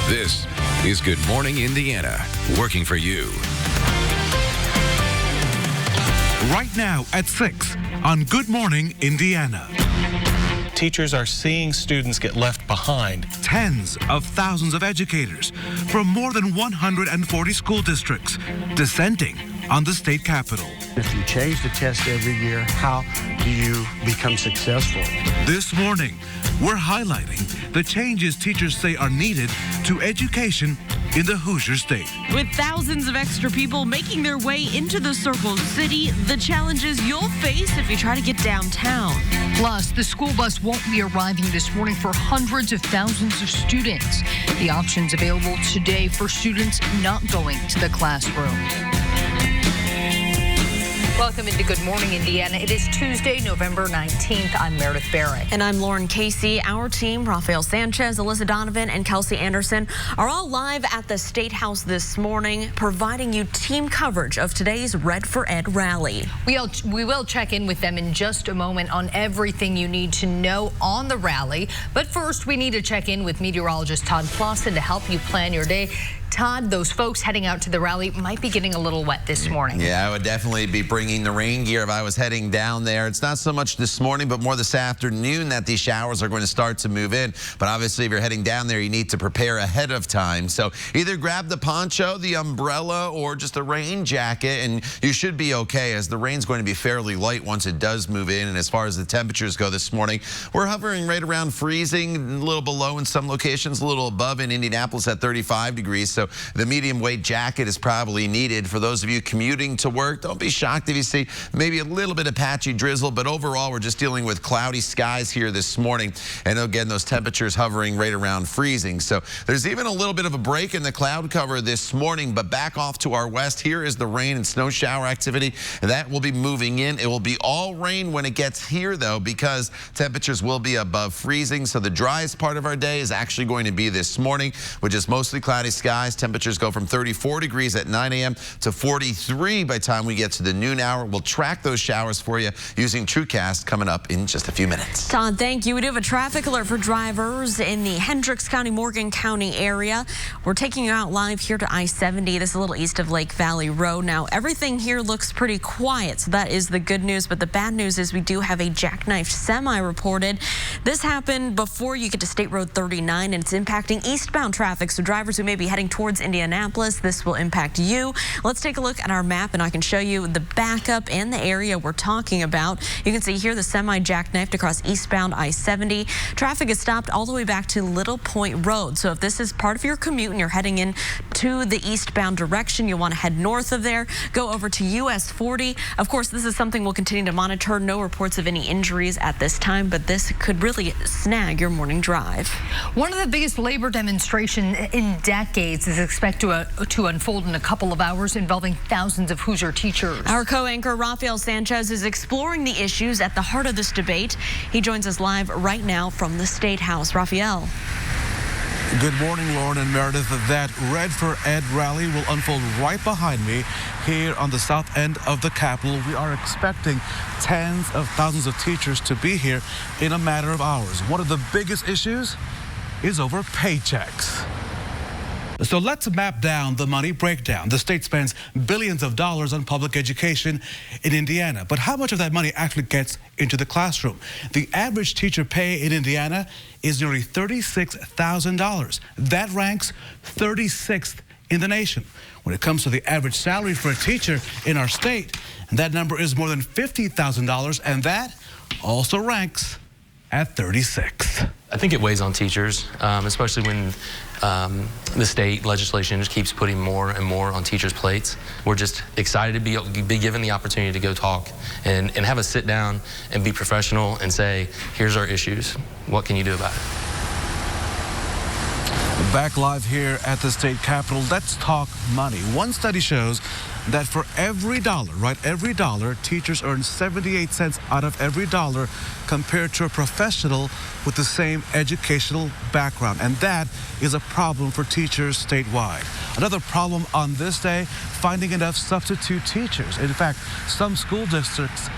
This is Good Morning Indiana, working for you. Right now at 6 on Good Morning Indiana. Teachers are seeing students get left behind. Tens of thousands of educators from more than 140 school districts dissenting on the state capitol. If you change the test every year, how do you become successful? This morning, we're highlighting the changes teachers say are needed to education in the Hoosier State. With thousands of extra people making their way into the Circle City, the challenges you'll face if you try to get downtown. Plus, the school bus won't be arriving this morning for hundreds of thousands of students. The options available today for students not going to the classroom. Welcome into Good Morning Indiana. It is Tuesday, November 19th. I'm Meredith Barrett. And I'm Lauren Casey. Our team, Rafael Sanchez, Alyssa Donovan, and Kelsey Anderson, are all live at the State House this morning, providing you team coverage of today's Red for Ed rally. We will check in with them in just a moment on everything you need to know on the rally. But first, we need to check in with meteorologist Todd Clausen to help you plan your day. Todd, those folks heading out to the rally might be getting a little wet this morning. Yeah, I would definitely be bringing the rain gear if I was heading down there. It's not so much this morning, but more this afternoon that these showers are going to start to move in. But obviously, if you're heading down there, you need to prepare ahead of time. So either grab the poncho, the umbrella, or just a rain jacket, and you should be okay, as the rain's going to be fairly light once it does move in. And as far as the temperatures go this morning, we're hovering right around freezing, a little below in some locations, a little above in Indianapolis at 35 degrees. So the medium weight jacket is probably needed for those of you commuting to work. Don't be shocked if you see maybe a little bit of patchy drizzle, but overall we're just dealing with cloudy skies here this morning. And again, those temperatures hovering right around freezing. So there's even a little bit of a break in the cloud cover this morning, but back off to our west, here is the rain and snow shower activity. That will be moving in. It will be all rain when it gets here though, because temperatures will be above freezing. So the driest part of our day is actually going to be this morning, which is mostly cloudy skies. Temperatures go from 34 degrees at 9 a.m. to 43 by the time we get to the noon hour. We'll track those showers for you using TrueCast coming up in just a few minutes. Todd, thank you. We do have a traffic alert for drivers in the Hendricks County, Morgan County area. We're taking you out live here to I-70. This is a little east of Lake Valley Road. Now, everything here looks pretty quiet, so that is the good news. But the bad news is we do have a jackknifed semi reported. This happened before you get to State Road 39, and it's impacting eastbound traffic. So drivers who may be heading towards Indianapolis, this will impact you. Let's take a look at our map, and I can show you the backup and the area we're talking about. You can see here the semi jackknifed across eastbound I-70. Traffic is stopped all the way back to Little Point Road. So if this is part of your commute and you're heading in to the eastbound direction, you'll want to head north of there, go over to US 40. Of course, this is something we'll continue to monitor. No reports of any injuries at this time, but this could really snag your morning drive. One of the biggest labor demonstrations in decades is expected to unfold in a couple of hours, involving thousands of Hoosier teachers. Our co-anchor Rafael Sanchez is exploring the issues at the heart of this debate. He joins us live right now from the State House. Rafael. Good morning, Lauren and Meredith. That Red for Ed rally will unfold right behind me here on the south end of the Capitol. We are expecting tens of thousands of teachers to be here in a matter of hours. One of the biggest issues is over paychecks. So let's map down the money breakdown. The state spends billions of dollars on public education in Indiana, but how much of that money actually gets into the classroom? The average teacher pay in Indiana is nearly $36,000. That ranks 36th in the nation. When it comes to the average salary for a teacher in our state, that number is more than $50,000, and that also ranks at 36th. I think it weighs on teachers, especially when the state legislation just keeps putting more and more on teachers' plates. We're just excited to be given the opportunity to go talk and have a sit down and be professional and say, here's our issues. What can you do about it? Back live here at the state capitol, let's talk money. One study shows that for every dollar, every dollar, teachers earn 78 cents out of every dollar compared to a professional with the same educational background. And that is a problem for teachers statewide. Another problem on this day, finding enough substitute teachers. In fact, some school districts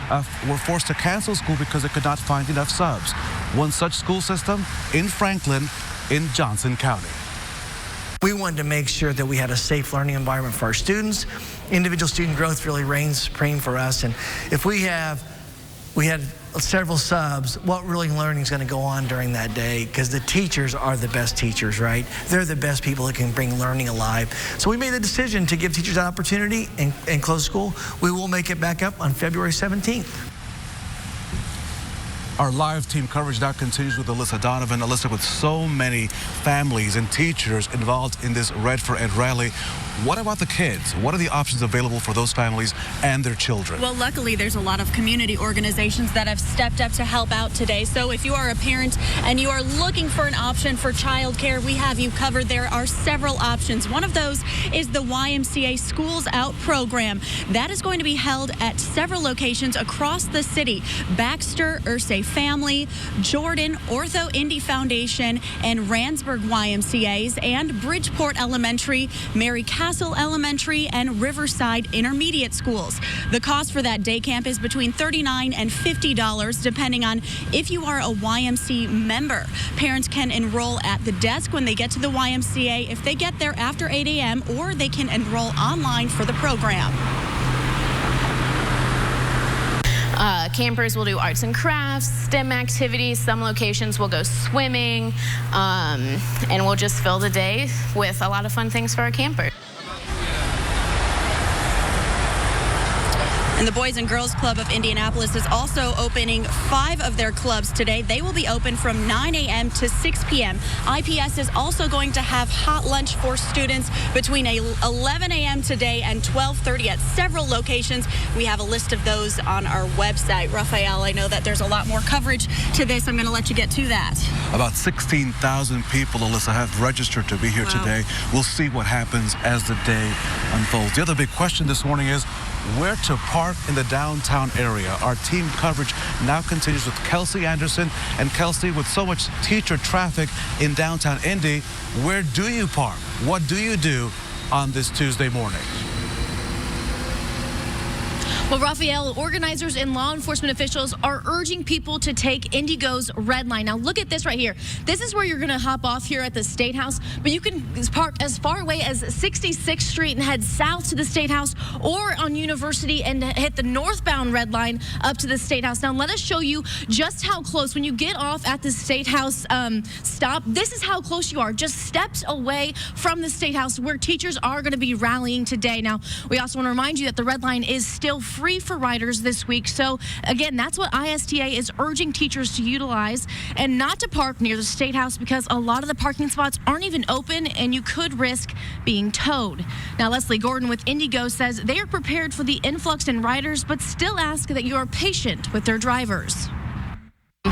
were forced to cancel school because they could not find enough subs. One such school system in Franklin, in Johnson County. We wanted to make sure that we had a safe learning environment for our students. Individual student growth really reigns supreme for us. And if we had several subs, what really learning is going to go on during that day? Because the teachers are the best teachers, right? They're the best people that can bring learning alive. So we made the decision to give teachers that opportunity and close school. We will make it back up on February 17th. Our live team coverage now continues with Alyssa Donovan. Alyssa, with so many families and teachers involved in this Red for Ed rally, what about the kids? What are the options available for those families and their children? Well, luckily, there's a lot of community organizations that have stepped up to help out today. So if you are a parent and you are looking for an option for childcare, we have you covered. There are several options. One of those is the YMCA Schools Out program. That is going to be held at several locations across the city. Baxter, Ursay Family, Jordan, Ortho Indy Foundation, and Randsburg YMCAs, and Bridgeport Elementary, Mary Castle Elementary, and Riverside Intermediate Schools. The cost for that day camp is between $39 and $50, depending on if you are a YMCA member. Parents can enroll at the desk when they get to the YMCA if they get there after 8 a.m., or they can enroll online for the program. Campers will do arts and crafts, STEM activities. Some locations will go swimming, and we'll just fill the day with a lot of fun things for our campers. And the Boys and Girls Club of Indianapolis is also opening 5 of their clubs today. They will be open from 9 a.m. to 6 p.m. IPS is also going to have hot lunch for students between 11 a.m. today and 12:30 at several locations. We have a list of those on our website. Raphael, I know that there's a lot more coverage to this. I'm going to let you get to that. About 16,000 people, Alyssa, have registered to be here today. We'll see what happens as the day unfolds. The other big question this morning is where to park in the downtown area. Our team coverage now continues with Kelsey Anderson. And Kelsey, with so much teacher traffic in downtown Indy, where do you park? What do you do on this Tuesday morning? Well, Raphael, organizers and law enforcement officials are urging people to take Indigo's red line. Now, look at this right here. This is where you're going to hop off here at the State House, but you can park as far away as 66th Street and head south to the State House, or on University and hit the northbound red line up to the State House. Now, let us show you just how close. When you get off at the State House stop, this is how close you are, just steps away from the State House, where teachers are going to be rallying today. Now, we also want to remind you that the red line is still free for riders this week. So again, that's what ISTA is urging teachers to utilize, and not to park near the State House, because a lot of the parking spots aren't even open and you could risk being towed. Now, Leslie Gordon with Indigo says they are prepared for the influx in riders, but still ask that you are patient with their drivers.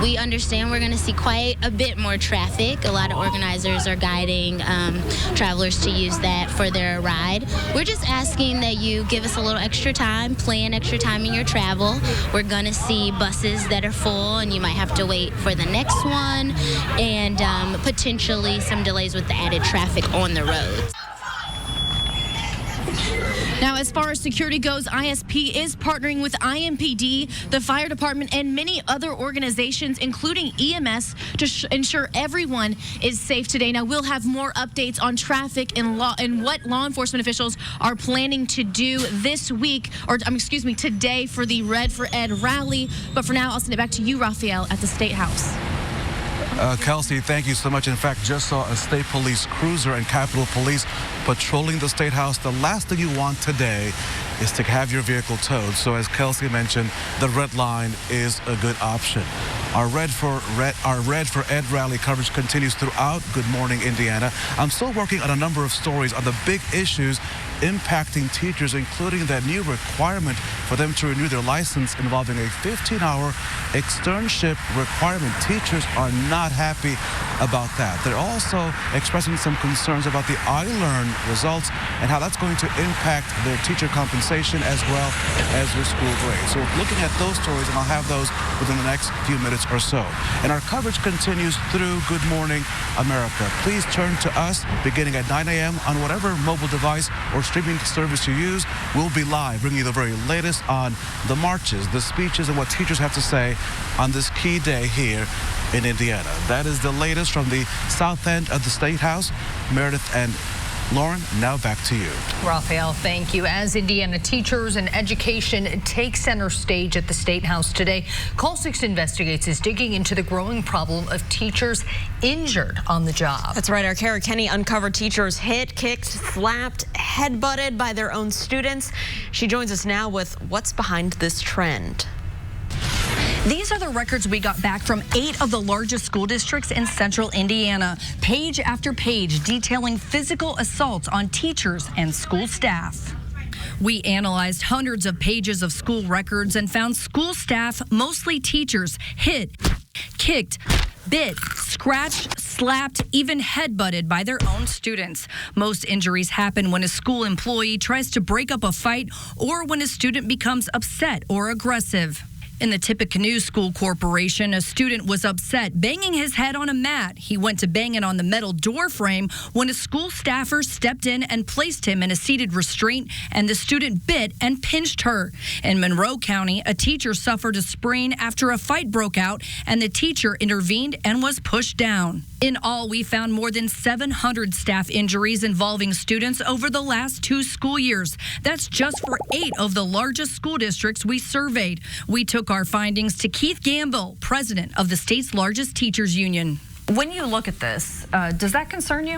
We understand we're going to see quite a bit more traffic. A lot of organizers are guiding travelers to use that for their ride. We're just asking that you give us a little extra time, plan extra time in your travel. We're going to see buses that are full, and you might have to wait for the next one, and potentially some delays with the added traffic on the roads. Now, as far as security goes, ISP is partnering with IMPD, the fire department, and many other organizations, including EMS, to ensure everyone is safe today. Now, we'll have more updates on traffic and what law enforcement officials are planning to do this week, or excuse me, today for the Red for Ed rally. But for now, I'll send it back to you, Raphael, at the State House. Kelsey, thank you so much. In fact, just saw a state police cruiser and Capitol Police patrolling the State House. The last thing you want today is to have your vehicle towed. So as Kelsey mentioned, the red line is a good option. Our Red for Ed rally coverage continues throughout Good Morning Indiana. I'm still working on a number of stories on the big issues impacting teachers, including that new requirement for them to renew their license involving a 15-hour externship requirement. Teachers are not happy about that. They're also expressing some concerns about the iLearn results and how that's going to impact their teacher compensation as well as their school grades. So we're looking at those stories, and I'll have those within the next few minutes or so. And our coverage continues through Good Morning America. Please turn to us beginning at 9 a.m. on whatever mobile device or streaming service you use. We'll be live, bringing you the very latest on the marches, the speeches, and what teachers have to say on this key day here in Indiana. That is the latest from the south end of the State House. Meredith and Lauren, now back to you. Raphael, thank you. As Indiana teachers and education take center stage at the State House today, Call 6 Investigates is digging into the growing problem of teachers injured on the job. That's right. Our Kara Kenny uncovered teachers hit, kicked, slapped, headbutted by their own students. She joins us now with what's behind this trend. These are the records we got back from 8 of the largest school districts in central Indiana. Page after page detailing physical assaults on teachers and school staff. We analyzed hundreds of pages of school records and found school staff, mostly teachers, hit, kicked, bit, scratched, slapped, even headbutted by their own students. Most injuries happen when a school employee tries to break up a fight or when a student becomes upset or aggressive. In the Tippecanoe School Corporation, a student was upset, banging his head on a mat. He went to bang it on the metal door frame when a school staffer stepped in and placed him in a seated restraint, and the student bit and pinched her. In Monroe County, a teacher suffered a sprain after a fight broke out, and the teacher intervened and was pushed down. In all, we found more than 700 staff injuries involving students over the last 2 school years. That's just for 8 of the largest school districts we surveyed. We took our findings to Keith Gamble, president of the state's largest teachers union. When you look at this, does that concern you?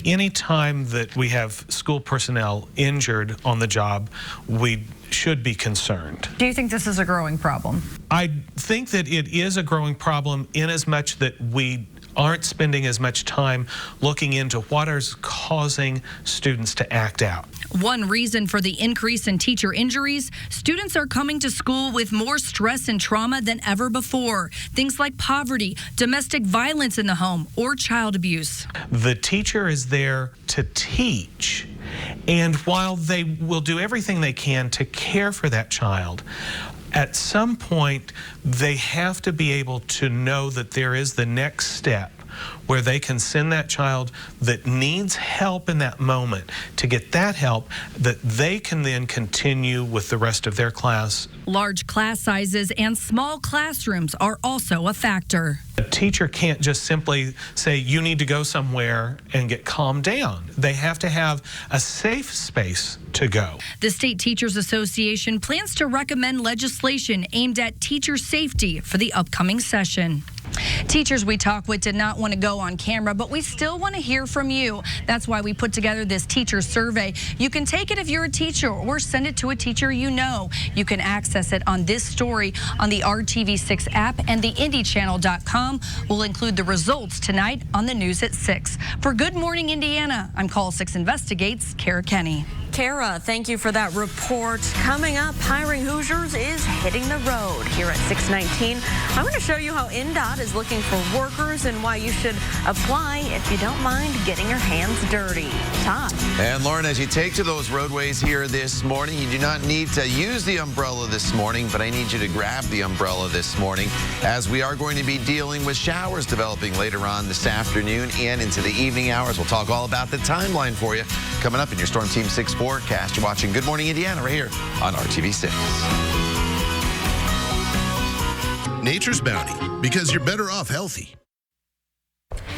Any time that we have school personnel injured on the job, we should be concerned. Do you think this is a growing problem? I think that it is a growing problem in as much that we aren't spending as much time looking into what is causing students to act out. One reason for the increase in teacher injuries, students are coming to school with more stress and trauma than ever before. Things like poverty, domestic violence in the home, or child abuse. The teacher is there to teach, and while they will do everything they can to care for that child, at some point, they have to be able to know that there is the next step where they can send that child that needs help in that moment to get that help that they can then continue with the rest of their class. Large class sizes and small classrooms are also a factor. A teacher can't just simply say, you need to go somewhere and get calmed down. They have to have a safe space to go. The State Teachers Association plans to recommend legislation aimed at teacher safety for the upcoming session. Teachers we talk with did not want to go on camera, but we still want to hear from you. That's why we put together this teacher survey. You can take it if you're a teacher or send it to a teacher you know. You can access it on this story on the RTV6 app, and the IndyChannel.com will include the results tonight on the news at 6. For Good Morning Indiana, I'm Call 6 Investigates, Kara Kenny. Kara, thank you for that report. Coming up, Hiring Hoosiers is hitting the road here at 6:19. I'm going to show you how INDOT is looking for workers and why you should apply if you don't mind getting your hands dirty. Todd. And Lauren, as you take to those roadways here this morning, you do not need to use the umbrella this morning, but I need you to grab the umbrella this morning as we are going to be dealing with showers developing later on this afternoon and into the evening hours. We'll talk all about the timeline for you coming up in your Storm Team 6 forecast. You're watching Good Morning Indiana right here on RTV6. Nature's Bounty, because you're better off healthy.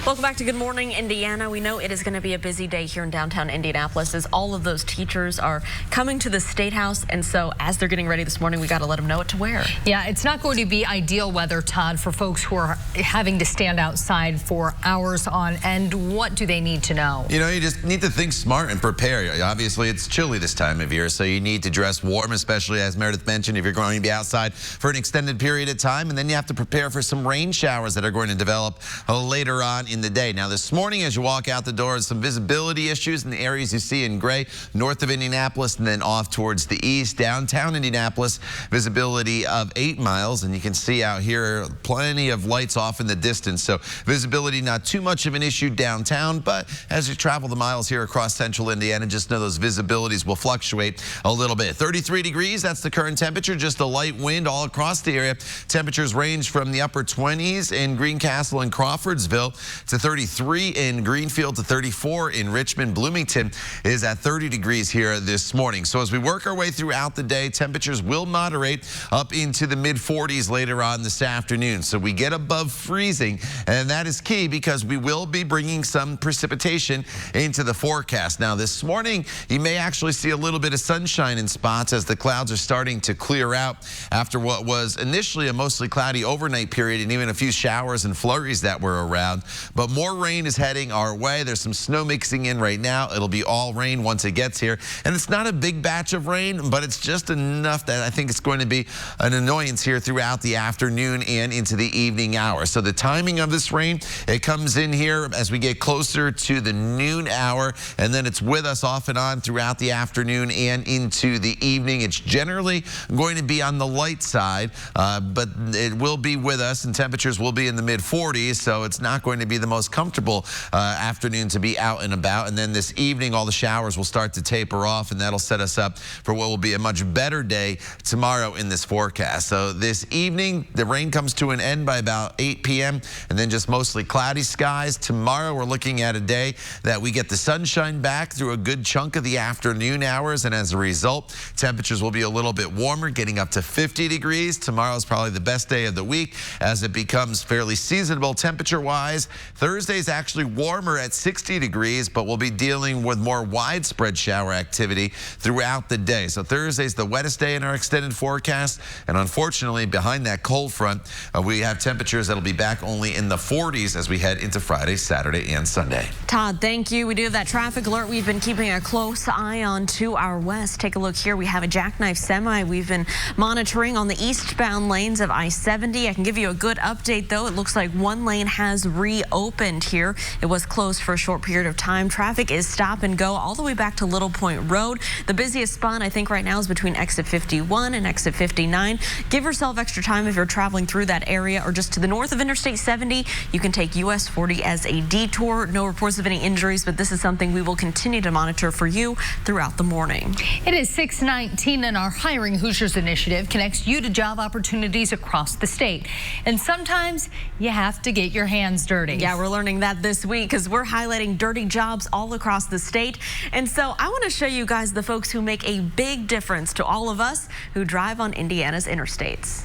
Welcome back to Good Morning Indiana. We know it is going to be a busy day here in downtown Indianapolis as all of those teachers are coming to the State House, and so as they're getting ready this morning, we got to let them know what to wear. Yeah, it's not going to be ideal weather, Todd, for folks who are having to stand outside for hours on end. What do they need to know? You know, you just need to think smart and prepare. Obviously, it's chilly this time of year, so you need to dress warm, especially as Meredith mentioned, if you're going to be outside for an extended period of time, and then you have to prepare for some rain showers that are going to develop later on in the day. Now, this morning, as you walk out the door, some visibility issues in the areas you see in gray, north of Indianapolis, and then off towards the east. Downtown Indianapolis, visibility of 8 miles, and you can see out here plenty of lights off in the distance. So visibility not too much of an issue downtown, but as you travel the miles here across central Indiana, just know those visibilities will fluctuate a little bit. 33 degrees, that's the current temperature, just a light wind all across the area. Temperatures range from the upper 20s in Greencastle and Crawfordsville to 33 in Greenfield to 34 in Richmond. Bloomington is at 30 degrees here this morning. So as we work our way throughout the day, temperatures will moderate up into the mid-40s later on this afternoon. So we get above freezing, and that is key because we will be bringing some precipitation into the forecast. Now this morning, you may actually see a little bit of sunshine in spots as the clouds are starting to clear out after what was initially a mostly cloudy overnight period and even a few showers and flurries that were around. But more rain is heading our way. There's some snow mixing in right now. It'll be all rain once it gets here. And it's not a big batch of rain, but it's just enough that I think it's going to be an annoyance here throughout the afternoon and into the evening hours. So the timing of this rain, it comes in here as we get closer to the noon hour, and then it's with us off and on throughout the afternoon and into the evening. It's generally going to be on the light side, but it will be with us, and temperatures will be in the mid-40s, so it's not going to be the most comfortable afternoon to be out and about. And then this evening, all the showers will start to taper off, and that'll set us up for what will be a much better day tomorrow in this forecast. So this evening, the rain comes to an end by about 8 p.m., and then just mostly cloudy skies. Tomorrow, we're looking at a day that we get the sunshine back through a good chunk of the afternoon hours, and as a result, temperatures will be a little bit warmer, getting up to 50 degrees. Tomorrow is probably the best day of the week as it becomes fairly seasonable temperature-wise. Thursday is actually warmer at 60 degrees, but we'll be dealing with more widespread shower activity throughout the day. So Thursday's the wettest day in our extended forecast, and unfortunately, behind that cold front, we have temperatures that'll be back only in the 40s as we head into Friday, Saturday, and Sunday. Todd, thank you. We do have that traffic alert we've been keeping a close eye on to our west. Take a look here. We have a jackknife semi we've been monitoring on the eastbound lanes of I-70. I can give you a good update, though. It looks like one lane has reopened here. It was closed for a short period of time. Traffic is stop and go all the way back to Little Point Road. The busiest spot, I think, right now is between exit 51 and exit 59. Give yourself extra time if you're traveling through that area or just to the north of Interstate 70. You can take US 40 as a detour. No reports of any injuries, but this is something we will continue to monitor for you throughout the morning. It is 6:19, and our Hiring Hoosiers initiative connects you to job opportunities across the state. And sometimes you have to get your hands dirty. Yeah, we're learning that this week because we're highlighting dirty jobs all across the state. And so I want to show you guys the folks who make a big difference to all of us who drive on Indiana's interstates.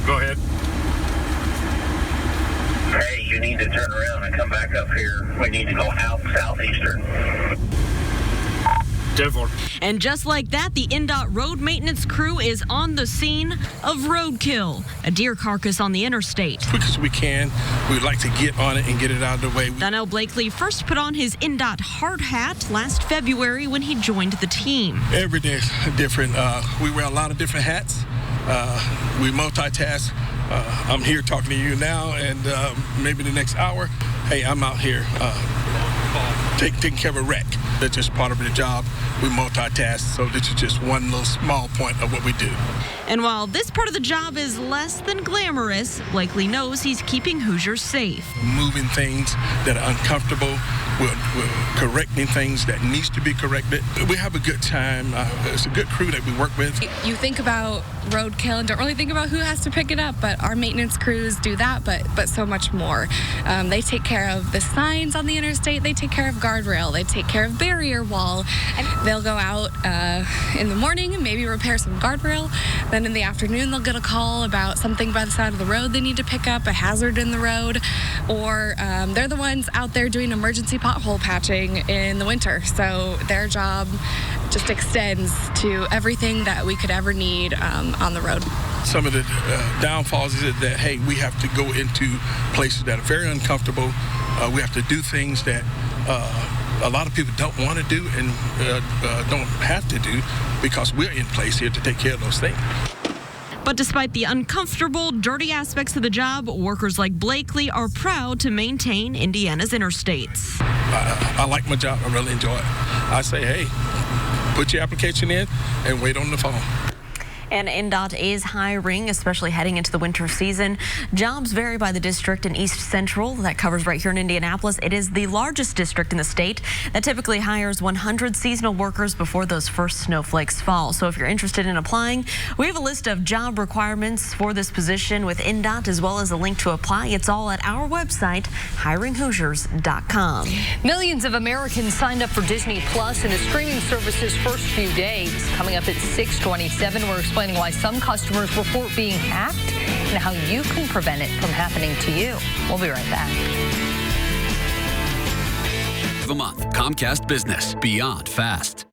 Go ahead. Hey, you need to turn around and come back up here. We need to go out southeastern. 10-4. And just like that, the INDOT road maintenance crew is on the scene of roadkill, a deer carcass on the interstate. Quick as we can, we'd like to get on it and get it out of the way. Donnell Blakely first put on his INDOT hard hat last February when he joined the team. Every day is different. We wear a lot of different hats. We multitask. I'm here talking to you now, and maybe the next hour, hey, I'm out here taking care of a wreck. That's just part of the job. We multitask, so this is just one little small point of what we do. And while this part of the job is less than glamorous, Blakely knows he's keeping Hoosiers safe. Moving things that are uncomfortable, we're correcting things that needs to be corrected. We have a good time. It's a good crew that we work with. You think about roadkill and don't really think about who has to pick it up, but our maintenance crews do that, but so much more. They take care of the signs on the interstate. They take care of guardrail. They take care of barrier wall. And they'll go out in the morning and maybe repair some guardrail. Then in the afternoon, they'll get a call about something by the side of the road they need to pick up, a hazard in the road, or they're the ones out there doing emergency pothole patching in the winter. So their job just extends to everything that we could ever need on the road. Some of the downfalls is that, hey, we have to go into places that are very uncomfortable. We have to do things that a lot of people don't want to do and don't have to do because we're in place here to take care of those things. But despite the uncomfortable, dirty aspects of the job, workers like Blakely are proud to maintain Indiana's interstates. I like my job. I really enjoy it. I say, hey, put your application in and wait on the phone. And INDOT is hiring, especially heading into the winter season. Jobs vary by the district. In East Central, that covers right here in Indianapolis, it is the largest district in the state that typically hires 100 seasonal workers before those first snowflakes fall. So if you're interested in applying, we have a list of job requirements for this position with INDOT, as well as a link to apply. It's all at our website, hiringhoosiers.com. Millions of Americans signed up for Disney Plus in the streaming service's first few days. Coming up at 6:27, we're explaining why some customers report being hacked and how you can prevent it from happening to you. We'll be right back. The month, Comcast Business, beyond fast.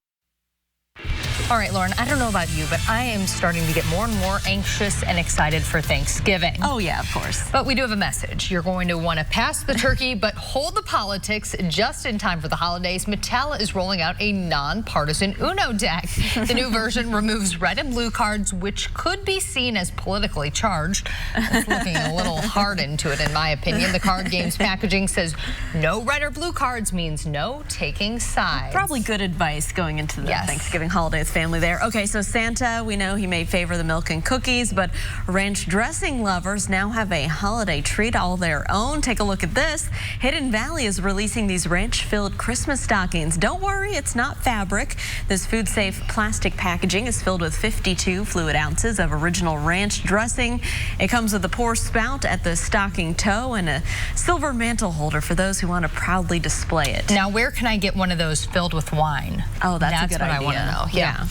All right, Lauren, I don't know about you, but I am starting to get more and more anxious and excited for Thanksgiving. Oh, yeah, of course. But we do have a message. You're going to want to pass the turkey, but hold the politics. Just in time for the holidays, Mattel is rolling out a nonpartisan Uno deck. The new version removes red and blue cards, which could be seen as politically charged. It's looking a little hard into it, in my opinion. The card game's packaging says no red or blue cards means no taking sides. Probably good advice going into the Thanksgiving holiday with family there. Okay, so Santa, we know he may favor the milk and cookies, but ranch dressing lovers now have a holiday treat all their own. Take a look at this. Hidden Valley is releasing these ranch-filled Christmas stockings. Don't worry, it's not fabric. This food-safe plastic packaging is filled with 52 fluid ounces of original ranch dressing. It comes with a pour spout at the stocking toe and a silver mantle holder for those who want to proudly display it. Now, where can I get one of those filled with wine? Oh, that's a good what idea. I want to know. Yeah.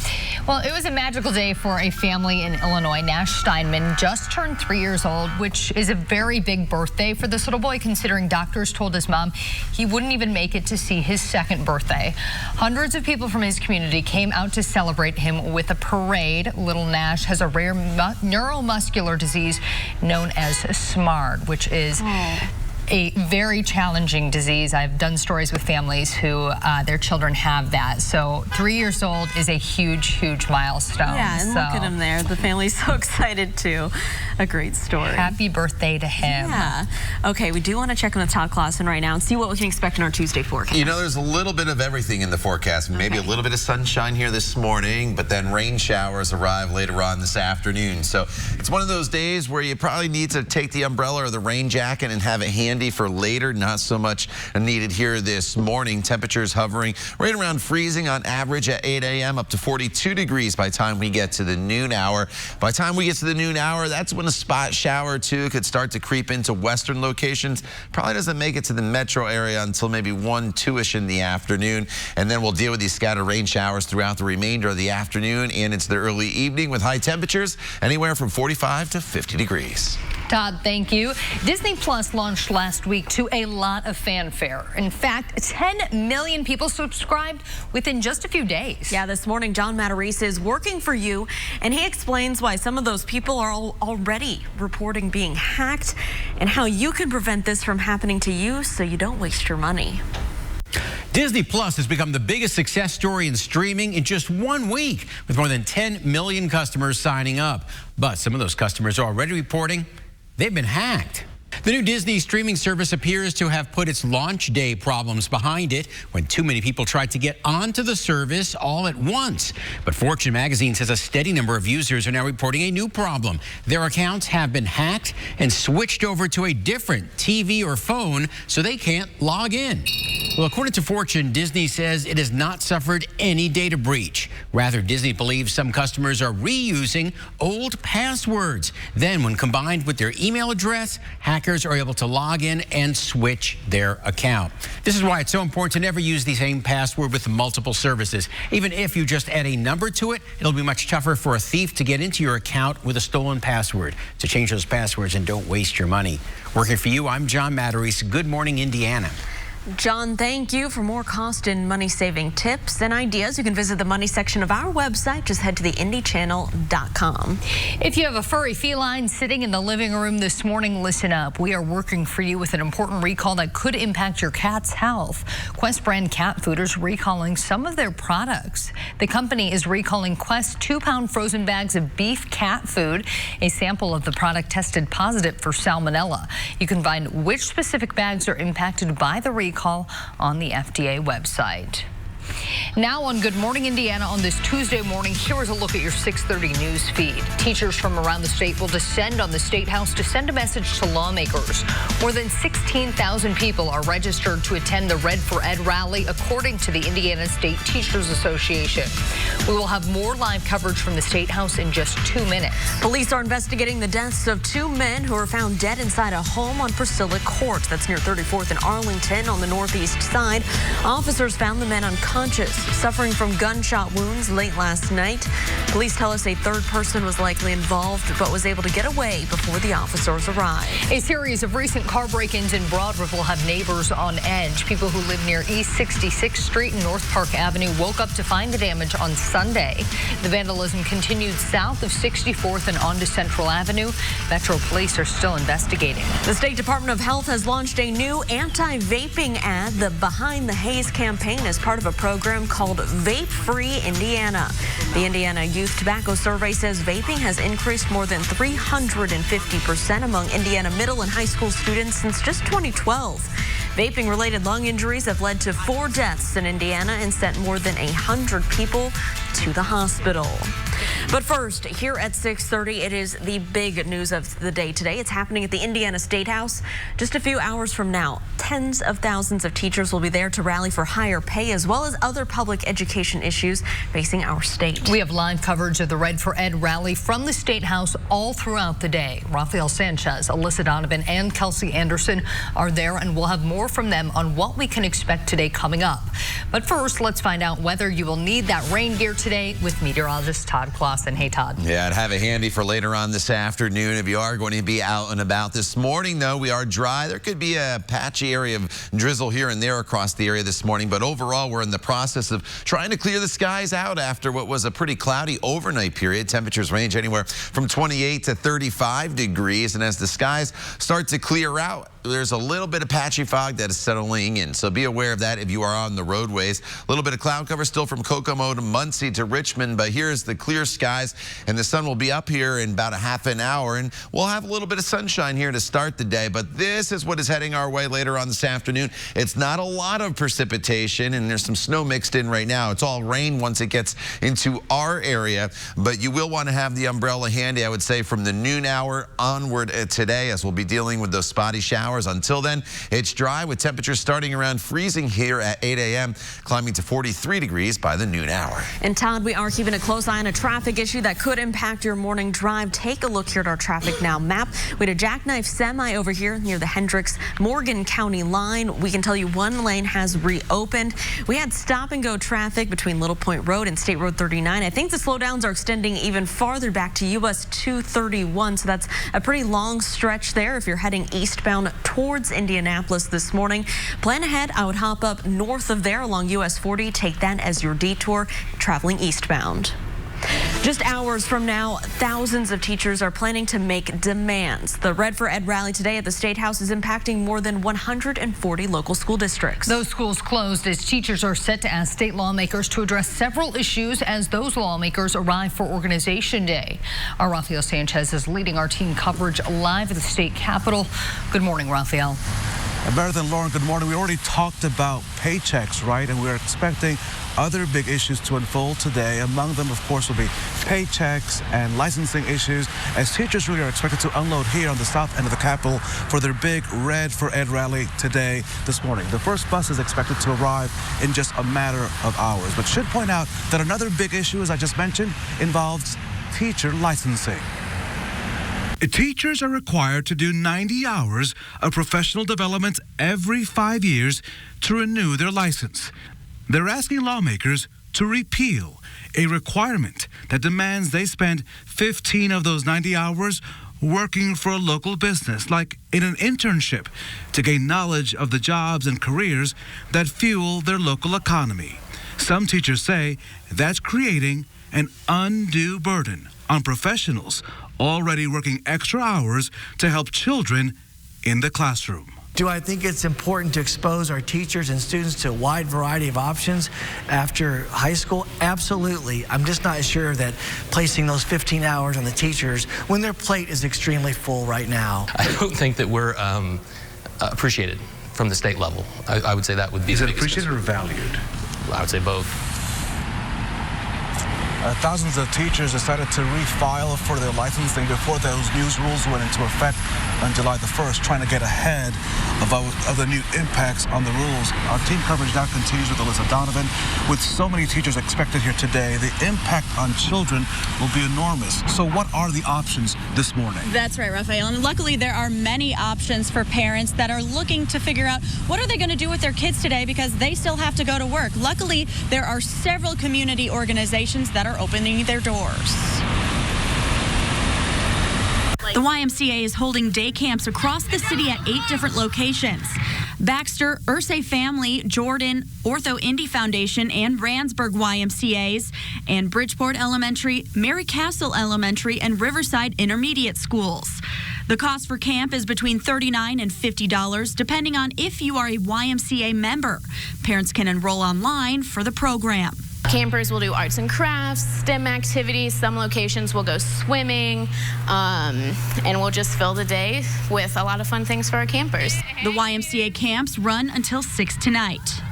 Well, it was a magical day for a family in Illinois. Nash Steinman just turned 3 years old, which is a very big birthday for this little boy, considering doctors told his mom he wouldn't even make it to see his second birthday. Hundreds of people from his community came out to celebrate him with a parade. Little Nash has a rare neuromuscular disease known as SMARD, which is a very challenging disease. I've done stories with families who their children have that. So 3 years old is a huge, huge milestone. Yeah, and look at him there. The family's so excited too. A great story. Happy birthday to him. Yeah. Okay, we do want to check on with Todd Clausen right now and see what we can expect in our Tuesday forecast. You know, there's a little bit of everything in the forecast. Maybe a little bit of sunshine here this morning, but then rain showers arrive later on this afternoon. So it's one of those days where you probably need to take the umbrella or the rain jacket and have it handy for later. Not so much needed here this morning. Temperatures hovering right around freezing on average at 8 a.m. up to 42 degrees by the time we get to the noon hour. By the time we get to the noon hour, that's when a spot shower or two could start to creep into western locations. Probably doesn't make it to the metro area until maybe 1, 2-ish in the afternoon. And then we'll deal with these scattered rain showers throughout the remainder of the afternoon and into the early evening with high temperatures anywhere from 45 to 50 degrees. Todd, thank you. Disney Plus launched last week to a lot of fanfare. In fact, 10 million people subscribed within just a few days. Yeah, this morning, John Matarese is working for you, and he explains why some of those people are already reporting being hacked and how you can prevent this from happening to you so you don't waste your money. Disney Plus has become the biggest success story in streaming in just 1 week, with more than 10 million customers signing up. But some of those customers are already reporting they've been hacked. The new Disney streaming service appears to have put its launch day problems behind it when too many people tried to get onto the service all at once. But Fortune magazine says a steady number of users are now reporting a new problem. Their accounts have been hacked and switched over to a different TV or phone so they can't log in. Well, according to Fortune, Disney says it has not suffered any data breach. Rather, Disney believes some customers are reusing old passwords. Then, when combined with their email address, hackers are able to log in and switch their account. This is why it's so important to never use the same password with multiple services. Even if you just add a number to it, it'll be much tougher for a thief to get into your account with a stolen password. So change those passwords and don't waste your money. Working for you, I'm John Matarese. Good morning, Indiana. John, thank you. For more cost and money-saving tips and ideas, you can visit the money section of our website. Just head to theindychannel.com. If you have a furry feline sitting in the living room this morning, listen up. We are working for you with an important recall that could impact your cat's health. Quest brand cat food is recalling some of their products. The company is recalling Quest 2-pound frozen bags of beef cat food. A sample of the product tested positive for salmonella. You can find which specific bags are impacted by the recall on the FDA website. Now on Good Morning Indiana on this Tuesday morning, here is a look at your 6:30 news feed. Teachers from around the state will descend on the State House to send a message to lawmakers. More than 16,000 people are registered to attend the Red for Ed rally, according to the Indiana State Teachers Association. We will have more live coverage from the State House in just 2 minutes. Police are investigating the deaths of 2 men who were found dead inside a home on Priscilla Court. That's near 34th and Arlington on the northeast side. Officers found the men unconscious, suffering from gunshot wounds late last night. Police tell us a third person was likely involved but was able to get away before the officers arrived. A series of recent car break-ins in Broad Ripple will have neighbors on edge. People who live near East 66th Street and North Park Avenue woke up to find the damage on Sunday. The vandalism continued south of 64th and onto Central Avenue. Metro Police are still investigating. The State Department of Health has launched a new anti-vaping ad. The Behind the Haze campaign is part of a program called Vape Free Indiana. The Indiana Youth Tobacco Survey says vaping has increased more than 350% among Indiana middle and high school students since just 2012. Vaping-related lung injuries have led to 4 deaths in Indiana and sent more than 100 people to the hospital. But first, here at 6:30, it is the big news of the day today. It's happening at the Indiana State House. Just a few hours from now, tens of thousands of teachers will be there to rally for higher pay as well as other public education issues facing our state. We have live coverage of the Red for Ed rally from the State House all throughout the day. Rafael Sanchez, Alyssa Donovan, and Kelsey Anderson are there, and we'll have more from them on what we can expect today coming up. But first, let's find out whether you will need that rain gear today with meteorologist Todd Clausen. Hey, Todd. Yeah, I'd have it handy for later on this afternoon if you are going to be out and about. This morning, though, we are dry. There could be a patchy area of drizzle here and there across the area this morning, but overall, we're in the process of trying to clear the skies out after what was a pretty cloudy overnight period. Temperatures range anywhere from 28 to 35 degrees, and as the skies start to clear out, there's a little bit of patchy fog that is settling in, so be aware of that if you are on the roadways. A little bit of cloud cover still from Kokomo to Muncie to Richmond, but here's the clear skies, and the sun will be up here in about a half an hour, and we'll have a little bit of sunshine here to start the day. But this is what is heading our way later on this afternoon. It's not a lot of precipitation, and there's some snow mixed in right now. It's all rain once it gets into our area, but you will want to have the umbrella handy, I would say, from the noon hour onward today, as we'll be dealing with those spotty showers. Until then, it's dry with temperatures starting around freezing here at 8 a.m., climbing to 43 degrees by the noon hour. And Todd, we are keeping a close eye on a traffic issue that could impact your morning drive. Take a look here at our Traffic Now map. We had a jackknife semi over here near the Hendricks-Morgan County line. We can tell you one lane has reopened. We had stop-and-go traffic between Little Point Road and State Road 39. I think the slowdowns are extending even farther back to US 231, so that's a pretty long stretch there if you're heading eastbound towards Indianapolis this morning. Plan ahead, I would hop up north of there along US 40. Take that as your detour traveling eastbound. Just hours from now, thousands of teachers are planning to make demands. The Red for Ed rally today at the State House is impacting more than 140 local school districts. Those schools closed as teachers are set to ask state lawmakers to address several issues as those lawmakers arrive for Organization Day. Our Rafael Sanchez is leading our team coverage live at the state capitol. Good morning, Rafael. Meredith and Lauren, good morning. We already talked about paychecks, right? And we're expecting other big issues to unfold today. Among them, of course, will be paychecks and licensing issues, as teachers really are expected to unload here on the south end of the Capitol for their big Red for Ed rally today, this morning. The first bus is expected to arrive in just a matter of hours, but should point out that another big issue, as I just mentioned, involves teacher licensing. Teachers are required to do 90 hours of professional development every 5 years to renew their license. They're asking lawmakers to repeal a requirement that demands they spend 15 of those 90 hours working for a local business, like in an internship, to gain knowledge of the jobs and careers that fuel their local economy. Some teachers say that's creating an undue burden on professionals already working extra hours to help children in the classroom. Do I think it's important to expose our teachers and students to a wide variety of options after high school? Absolutely. I'm just not sure that placing those 15 hours on the teachers when their plate is extremely full right now. I don't think that we're appreciated from the state level. I would say that would be. Is it appreciated or valued? I would say both. Thousands of teachers decided to refile for their licensing before those new rules went into effect on July the 1st, trying to get ahead of the new impacts on the rules. Our team coverage now continues with Alyssa Donovan. With so many teachers expected here today, the impact on children will be enormous. So what are the options this morning? That's right, Raphael. And luckily, there are many options for parents that are looking to figure out what are they going to do with their kids today because they still have to go to work. Luckily, there are several community organizations that are opening their doors. The YMCA is holding day camps across the city at 8 different locations. Baxter, Ursay Family, Jordan, Ortho Indy Foundation, and Randsburg YMCAs, and Bridgeport Elementary, Mary Castle Elementary, and Riverside Intermediate Schools. The cost for camp is between $39 and $50, depending on if you are a YMCA member. Parents can enroll online for the program. Campers will do arts and crafts, STEM activities. Some locations will go swimming, and we'll just fill the day with a lot of fun things for our campers. The YMCA camps run until 6 tonight.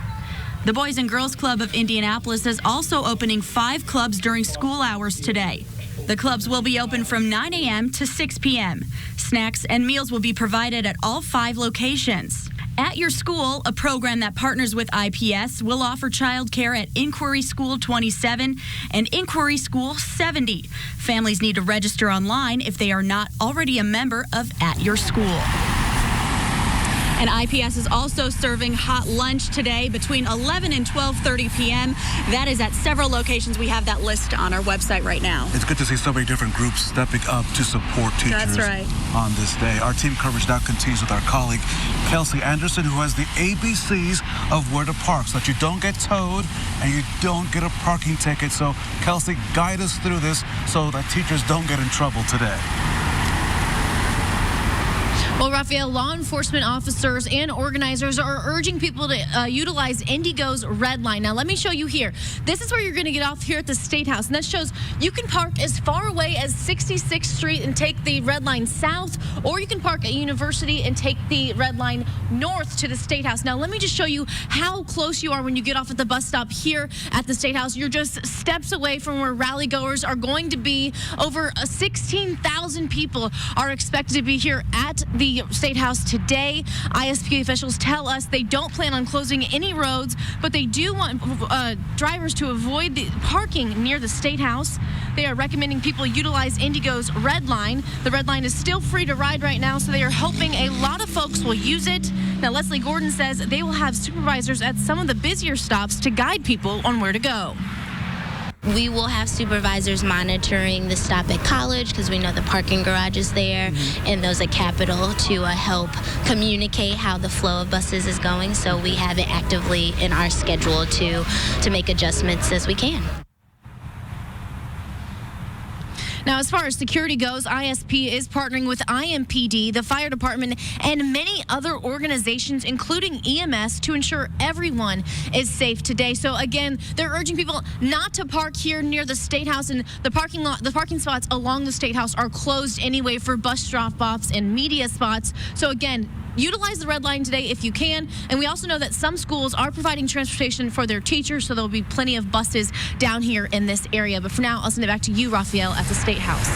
The Boys and Girls Club of Indianapolis is also opening 5 clubs during school hours today. The clubs will be open from 9 a.m. to 6 p.m. Snacks and meals will be provided at all 5 locations. At Your School, a program that partners with IPS, will offer childcare at Inquiry School 27 and Inquiry School 70. Families need to register online if they are not already a member of At Your School. And IPS is also serving hot lunch today between 11 and 12:30 p.m. That is at several locations. We have that list on our website right now. It's good to see so many different groups stepping up to support teachers on this day. Our team coverage now continues with our colleague, Kelsey Anderson, who has the ABCs of where to park so that you don't get towed and you don't get a parking ticket. So, Kelsey, guide us through this so that teachers don't get in trouble today. Well, Raphael, law enforcement officers and organizers are urging people to utilize Indigo's red line. Now, let me show you here. This is where you're going to get off here at the State House. And that shows you can park as far away as 66th Street and take the red line south, or you can park at University and take the red line north to the State House. Now, let me just show you how close you are when you get off at the bus stop here at the State House. You're just steps away from where rally goers are going to be. Over 16,000 people are expected to be here at the State House today. ISP officials tell us they don't plan on closing any roads, but they do want drivers to avoid the parking near the State House. They are recommending people utilize Indigo's red line. The red line is still free to ride right now, so they are hoping a lot of folks will use it. Now, Leslie Gordon says they will have supervisors at some of the busier stops to guide people on where to go. We will have supervisors monitoring the stop at College because we know the parking garage is there, and those at Capitol to help communicate how the flow of buses is going. So we have it actively in our schedule to make adjustments as we can. Now, as far as security goes, ISP is partnering with IMPD, the fire department, and many other organizations, including EMS, to ensure everyone is safe today. So again, they're urging people not to park here near the State House, and the parking spots along the State House are closed anyway for bus drop-offs and media spots. So again, utilize the red line today if you can. And we also know that some schools are providing transportation for their teachers, so there'll be plenty of buses down here in this area. But for now, I'll send it back to you, Raphael, at the State House.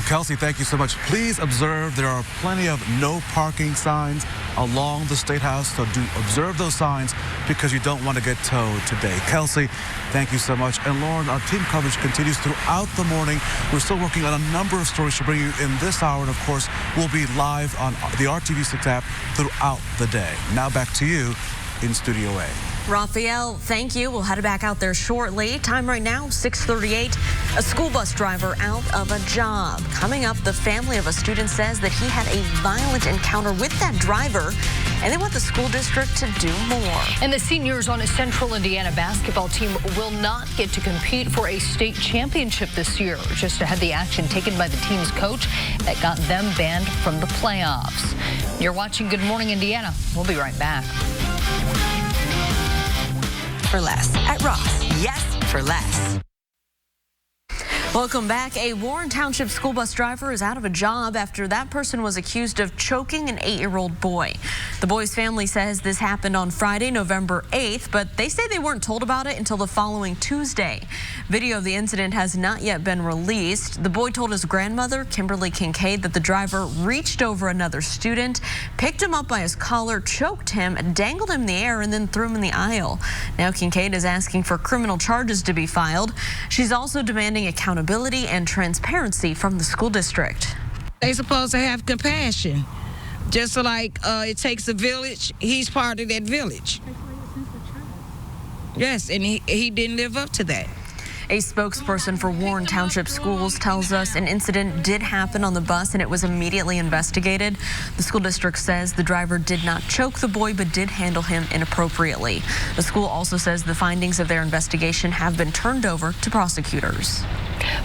Kelsey, thank you so much. Please observe there are plenty of no parking signs along the State House, so do observe those signs because you don't want to get towed today. Kelsey, thank you so much. And Lauren, our team coverage continues throughout the morning. We're still working on a number of stories to bring you in this hour, and of course, we'll be live on the RTV6 app throughout the day. Now back to you in Studio A. Raphael, thank you. We'll head back out there shortly. Time right now, 6:38. A school bus driver out of a job. Coming up, the family of a student says that he had a violent encounter with that driver, and they want the school district to do more. And the seniors on a Central Indiana basketball team will not get to compete for a state championship this year, just ahead the action taken by the team's coach that got them banned from the playoffs. You're watching Good Morning Indiana. We'll be right back. For less at Ross. Yes, for less. Welcome back. A Warren Township school bus driver is out of a job after that person was accused of choking an 8-year-old boy. The boy's family says this happened on Friday, November 8th, but they say they weren't told about it until the following Tuesday. Video of the incident has not yet been released. The boy told his grandmother, Kimberly Kincaid, that the driver reached over another student, picked him up by his collar, choked him, dangled him in the air, and then threw him in the aisle. Now Kincaid is asking for criminal charges to be filed. She's also demanding accountability and transparency from the school district. They're supposed to have compassion. Just like it takes a village, he's part of that village. Yes, and he didn't live up to that. A spokesperson for Warren Township Schools tells us an incident did happen on the bus and it was immediately investigated. The school district says the driver did not choke the boy but did handle him inappropriately. The school also says the findings of their investigation have been turned over to prosecutors.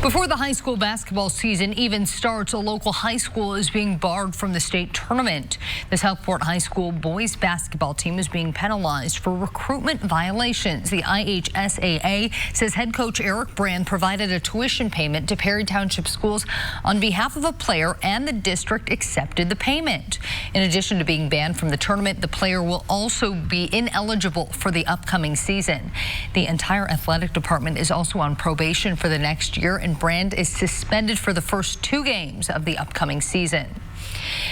Before the high school basketball season even starts, a local high school is being barred from the state tournament. The Southport High School boys basketball team is being penalized for recruitment violations. The IHSAA says head coach Eric Brand provided a tuition payment to Perry Township Schools on behalf of a player, and the district accepted the payment. In addition to being banned from the tournament, the player will also be ineligible for the upcoming season. The entire athletic department is also on probation for the next year, and Brand is suspended for the first 2 games of the upcoming season.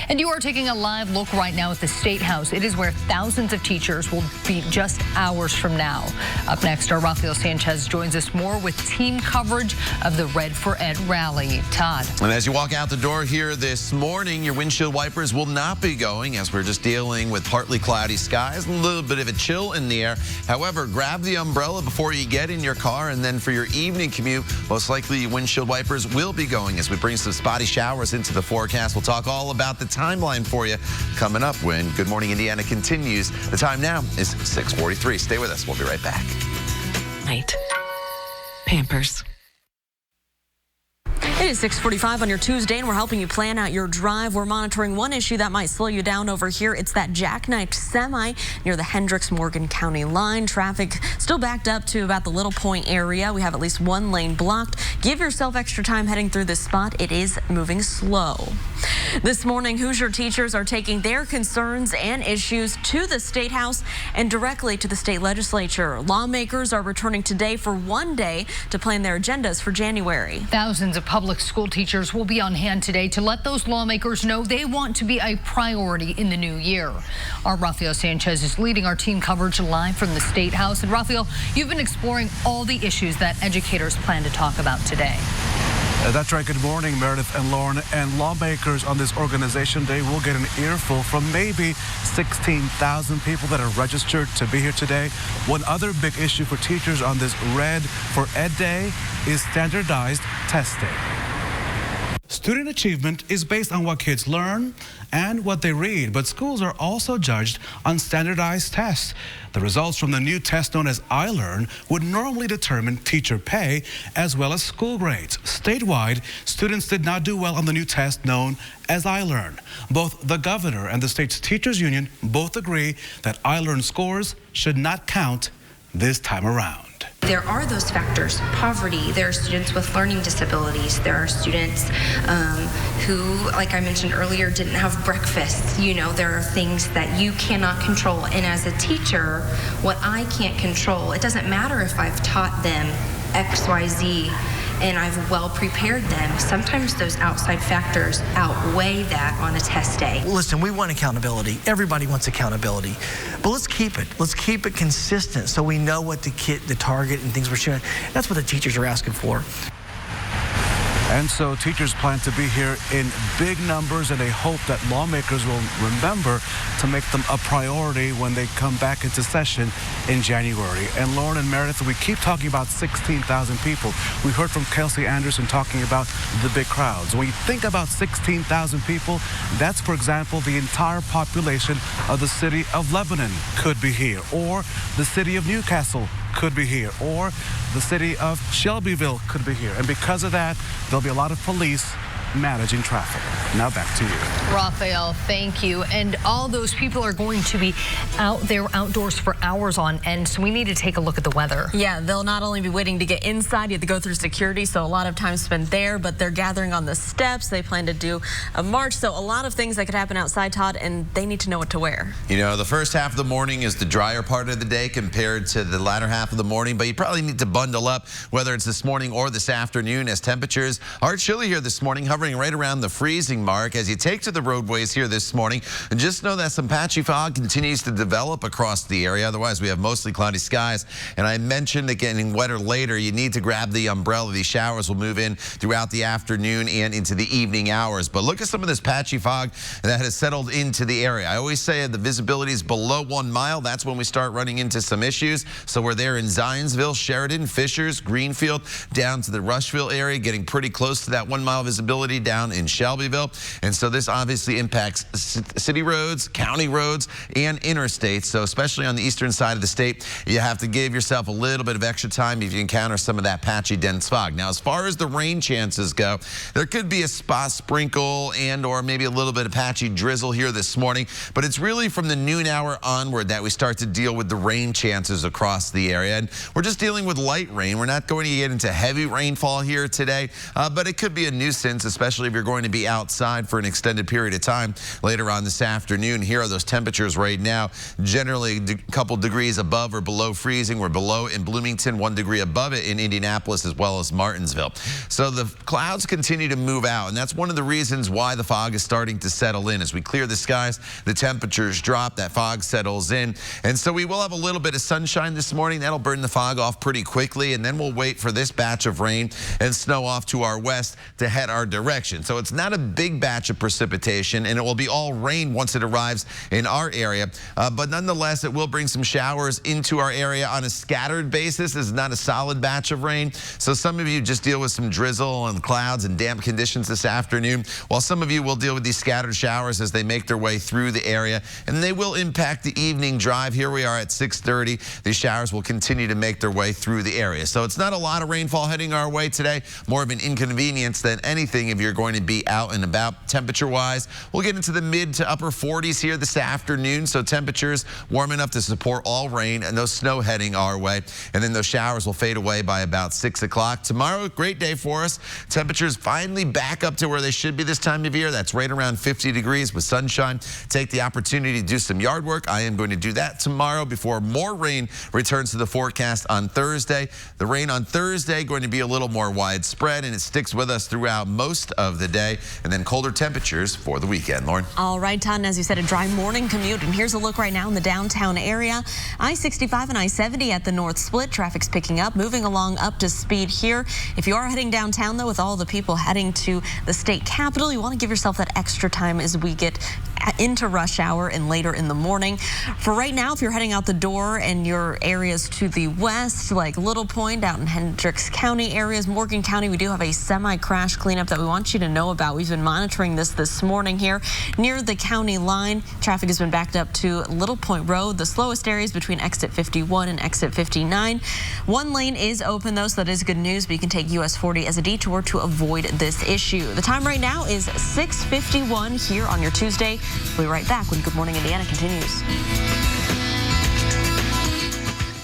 And you are taking a live look right now at the State House. It is where thousands of teachers will be just hours from now. Up next, our Rafael Sanchez joins us more with team coverage of the Red for Ed rally. Todd. And as you walk out the door here this morning, your windshield wipers will not be going, as we're just dealing with partly cloudy skies, a little bit of a chill in the air. However, grab the umbrella before you get in your car, and then for your evening commute, most likely your windshield wipers will be going as we bring some spotty showers into the forecast. We'll talk all about the timeline for you coming up when Good Morning Indiana continues. The time now is 6:43. Stay with us. We'll be right back. Night. Pampers. It is 6:45 on your Tuesday, and we're helping you plan out your drive. We're monitoring one issue that might slow you down over here. It's that jackknifed semi near the Hendricks-Morgan County line. Traffic still backed up to about the Little Point area. We have at least one lane blocked. Give yourself extra time heading through this spot. It is moving slow. This morning, Hoosier teachers are taking their concerns and issues to the State House and directly to the state legislature. Lawmakers are returning today for one day to plan their agendas for January. Thousands of public school teachers will be on hand today to let those lawmakers know they want to be a priority in the new year. Our Rafael Sanchez is leading our team coverage live from the State House. And Rafael, you've been exploring all the issues that educators plan to talk about today. That's right. Good morning, Meredith and Lauren. And lawmakers on this organization day will get an earful from maybe 16,000 people that are registered to be here today. One other big issue for teachers on this Red for Ed Day is standardized testing. Student achievement is based on what kids learn and what they read, but schools are also judged on standardized tests. The results from the new test known as iLearn would normally determine teacher pay as well as school grades. Statewide, students did not do well on the new test known as iLearn. Both the governor and the state's teachers union both agree that iLearn scores should not count this time around. There are those factors: poverty. There are students with learning disabilities. There are students who, like I mentioned earlier, didn't have breakfast. You know, there are things that you cannot control. And as a teacher, what I can't control, it doesn't matter if I've taught them X, Y, Z, and I've well prepared them. Sometimes those outside factors outweigh that on a test day. Listen, we want accountability. Everybody wants accountability. But let's keep it. Let's keep it consistent so we know what the target and things we're showing. That's what the teachers are asking for. And so teachers plan to be here in big numbers, and they hope that lawmakers will remember to make them a priority when they come back into session in January. And Lauren and Meredith, we keep talking about 16,000 people. We heard from Kelsey Anderson talking about the big crowds. When you think about 16,000 people, that's, for example, the entire population of the city of Lebanon could be here, or the city of Newcastle could be here, or the city of Shelbyville could be here. And because of that, there'll be a lot of police managing traffic. Now back to you. Raphael, thank you. And all those people are going to be out there outdoors for hours on end, so we need to take a look at the weather. Yeah, they'll not only be waiting to get inside, you have to go through security, so a lot of time spent there, but they're gathering on the steps. They plan to do a march, so a lot of things that could happen outside, Todd, and they need to know what to wear. You know, the first half of the morning is the drier part of the day compared to the latter half of the morning, but you probably need to bundle up, whether it's this morning or this afternoon, as temperatures are chilly here this morning, hovering right around the freezing mark as you take to the roadways here this morning. And just know that some patchy fog continues to develop across the area. Otherwise, we have mostly cloudy skies. And I mentioned that getting wetter later, you need to grab the umbrella. These showers will move in throughout the afternoon and into the evening hours. But look at some of this patchy fog that has settled into the area. I always say the visibility is below 1 mile. That's when we start running into some issues. So we're there in Zionsville, Sheridan, Fishers, Greenfield, down to the Rushville area, getting pretty close to that 1 mile visibility down in Shelbyville. And so this obviously impacts city roads, county roads, and interstates. So especially on the eastern side of the state, you have to give yourself a little bit of extra time if you encounter some of that patchy, dense fog. Now, as far as the rain chances go, there could be a spot sprinkle and or maybe a little bit of patchy drizzle here this morning, but it's really from the noon hour onward that we start to deal with the rain chances across the area. And we're just dealing with light rain. We're not going to get into heavy rainfall here today, but it could be a nuisance, especially if you're going to be outside for an extended period of time later on this afternoon. Here are those temperatures right now, generally a couple degrees above or below freezing. We're below in Bloomington, 1 degree above it in Indianapolis as well as Martinsville. So the clouds continue to move out, and that's one of the reasons why the fog is starting to settle in. As we clear the skies, the temperatures drop, that fog settles in, and so we will have a little bit of sunshine this morning. That'll burn the fog off pretty quickly, and then we'll wait for this batch of rain and snow off to our west to head our direction. So it's not a big batch of precipitation, and it will be all rain once it arrives in our area, but nonetheless, it will bring some showers into our area on a scattered basis. This is not a solid batch of rain, so some of you just deal with some drizzle and clouds and damp conditions this afternoon, while some of you will deal with these scattered showers as they make their way through the area, and they will impact the evening drive. Here we are at 6:30. These showers will continue to make their way through the area. So it's not a lot of rainfall heading our way today, more of an inconvenience than anything if you're going to be out and about. Temperature-wise, we'll get into the mid to upper 40s here this afternoon, so temperatures warm enough to support all rain and no snow heading our way. And then those showers will fade away by about 6 o'clock. Tomorrow, great day for us. Temperatures finally back up to where they should be this time of year. That's right around 50 degrees with sunshine. Take the opportunity to do some yard work. I am going to do that tomorrow before more rain returns to the forecast on Thursday. The rain on Thursday going to be a little more widespread, and it sticks with us throughout most of the day, and then colder temperatures for the weekend. Lauren? All right, Todd, and as you said, a dry morning commute, and here's a look right now in the downtown area. I-65 and I-70 at the North Split. Traffic's picking up, moving along up to speed here. If you are heading downtown, though, with all the people heading to the state capitol, you want to give yourself that extra time as we get into rush hour and later in the morning. For right now, if you're heading out the door and your areas to the west, like Little Point out in Hendricks County areas, Morgan County, we do have a semi-crash cleanup that we want you to know about. We've been monitoring this morning here near the county line. Traffic has been backed up to Little Point Road. The slowest areas between exit 51 and exit 59. One lane is open, though, so that is good news, but you can take US 40 as a detour to avoid this issue. The time right now is 6:51 here on your Tuesday. We'll be right back when Good Morning Indiana continues.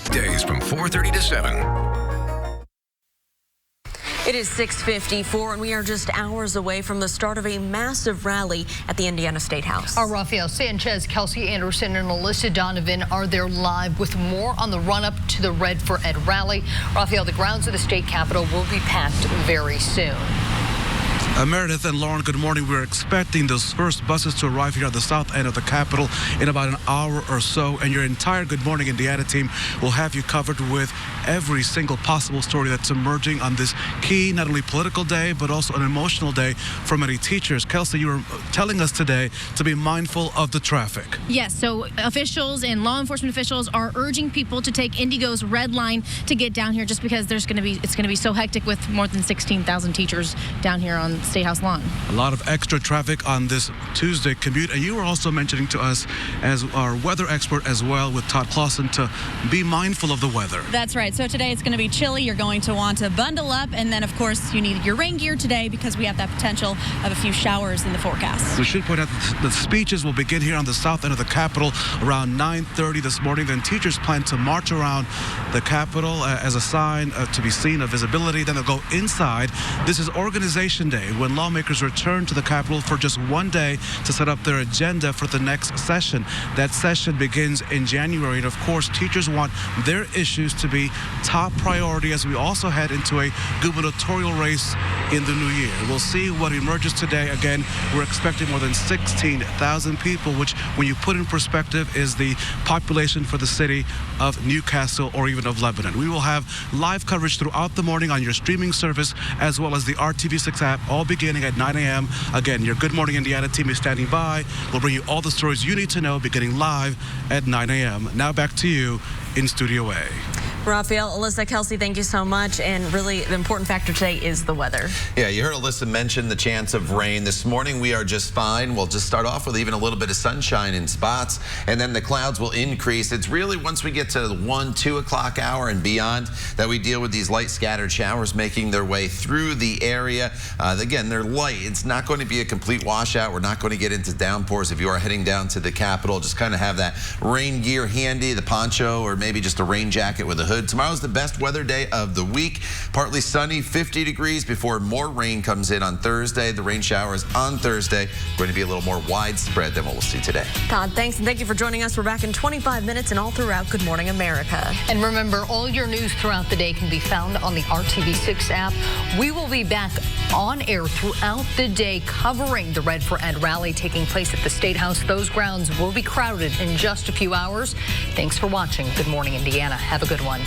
Days from 4:30 to 7. It is 6:54, and we are just hours away from the start of a massive rally at the Indiana State House. Our Rafael Sanchez, Kelsey Anderson, and Alyssa Donovan are there live with more on the run-up to the Red for Ed rally. Rafael, the grounds of the state capitol will be packed very soon. Meredith and Lauren, good morning. We're expecting those first buses to arrive here at the south end of the Capitol in about an hour or so, and your entire Good Morning Indiana team will have you covered with every single possible story that's emerging on this key, not only political day, but also an emotional day for many teachers. Kelsey, you were telling us today to be mindful of the traffic. Yes, so officials and law enforcement officials are urging people to take Indigo's red line to get down here, just because it's going to be so hectic with more than 16,000 teachers down here on State House lawn. A lot of extra traffic on this Tuesday commute. And you were also mentioning to us, as our weather expert as well with Todd Clausen, to be mindful of the weather. That's right. So today it's going to be chilly. You're going to want to bundle up. And then, of course, you need your rain gear today because we have that potential of a few showers in the forecast. We should point out that the speeches will begin here on the south end of the Capitol around 9:30 this morning. Then teachers plan to march around the Capitol as a sign to be seen of visibility. Then they'll go inside. This is Organization Day, when lawmakers return to the Capitol for just one day to set up their agenda for the next session. That session begins in January, and of course, teachers want their issues to be top priority as we also head into a gubernatorial race in the new year. We'll see what emerges today. Again, we're expecting more than 16,000 people, which, when you put in perspective, is the population for the city of Newcastle or even of Lebanon. We will have live coverage throughout the morning on your streaming service as well as the RTV6 app, all beginning at 9 a.m. Again, your Good Morning Indiana team is standing by. We'll bring you all the stories you need to know beginning live at 9 a.m. Now back to you in Studio A. Raphael, Alyssa, Kelsey, thank you so much. And really, the important factor today is the weather. Yeah, you heard Alyssa mention the chance of rain. This morning, we are just fine. We'll just start off with even a little bit of sunshine in spots, and then the clouds will increase. It's really once we get to the 1, 2 o'clock hour and beyond that we deal with these light scattered showers making their way through the area. Again, they're light. It's not going to be a complete washout. We're not going to get into downpours. If you are heading down to the Capitol, just kind of have that rain gear handy, the poncho, or maybe just a rain jacket with a hood. Tomorrow's the best weather day of the week. Partly sunny, 50 degrees before more rain comes in on Thursday. The rain showers on Thursday going to be a little more widespread than what we'll see today. Todd, thanks, and thank you for joining us. We're back in 25 minutes and all throughout Good Morning America. And remember, all your news throughout the day can be found on the RTV6 app. We will be back on air throughout the day covering the Red for Ed rally taking place at the State House. Those grounds will be crowded in just a few hours. Thanks for watching Good Morning Indiana. Have a good one.